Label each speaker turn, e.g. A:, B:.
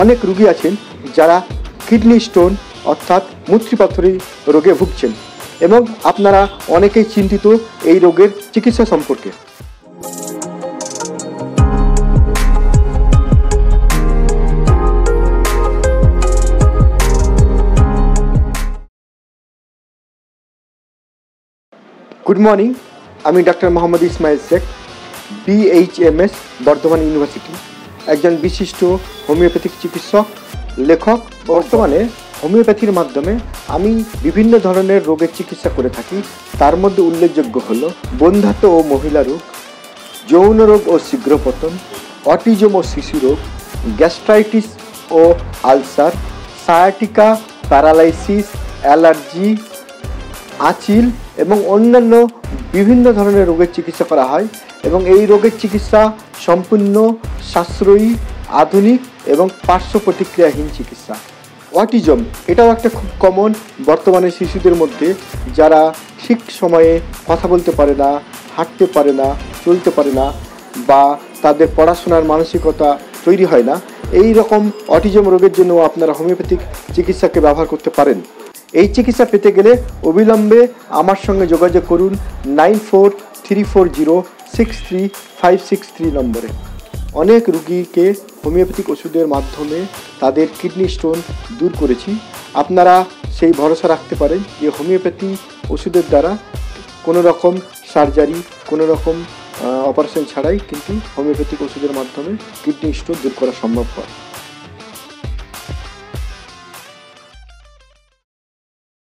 A: অনেক রোগী আছেন যারা কিডনি স্টোন অর্থাৎ মূত্রপাথড়ী রোগে ভুগছেন এবং আপনারা অনেকেই চিন্তিত এই রোগের চিকিৎসা সম্পর্কে। গুড মর্নিং, আমি doctor Mohammad Ismail Sheikh, BHMS Bardhaman university, একজন বিশিষ্ট হোমিওপ্যাথিক চিকিৎসক, লেখক। বর্তমানে হোমিওপ্যাথির মাধ্যমে আমি বিভিন্ন ধরনের রোগের চিকিৎসা করে থাকি। তার মধ্যে উল্লেখযোগ্য হল বন্ধ্যাত্ব ও মহিলা রোগ, যৌন রোগ ও শীঘ্রপতন, অটিজম ও শিশু রোগ, গ্যাস্ট্রাইটিস ও আলসার, সায়াটিকা, প্যারালাইসিস, অ্যালার্জি, আঁচিল এবং অন্যান্য বিভিন্ন ধরনের রোগের চিকিৎসা করা হয় এবং এই রোগের চিকিৎসা সম্পূর্ণ সাশ্রয়ী, আধুনিক এবং পার্শ্ব প্রতিক্রিয়াহীন চিকিৎসা। অটিজম এটাও একটা খুব কমন বর্তমানে শিশুদের মধ্যে, যারা ঠিক সময়ে কথা বলতে পারে না, হাঁটতে পারে না, চলতে পারে না বা তাদের পড়াশোনার মানসিকতা তৈরি হয় না। এই রকম অটিজম রোগের জন্য আপনারা হোমিওপ্যাথিক চিকিৎসাকে ব্যবহার করতে পারেন। এই চিকিৎসা পেতে গেলে অবিলম্বে আমার সঙ্গে যোগাযোগ করুন 9434063563 নম্বরে। অনেক রুগীকে হোমিওপ্যাথিক ওষুধের মাধ্যমে তাদের কিডনি স্টোন দূর করেছি। আপনারা সেই ভরসা রাখতে পারেন যে হোমিওপ্যাথি ওষুধের দ্বারা কোনো রকম সার্জারি, কোনো রকম অপারেশন ছাড়াই কিন্তু হোমিওপ্যাথিক ওষুধের মাধ্যমে কিডনি স্টোন দূর করা সম্ভবপর।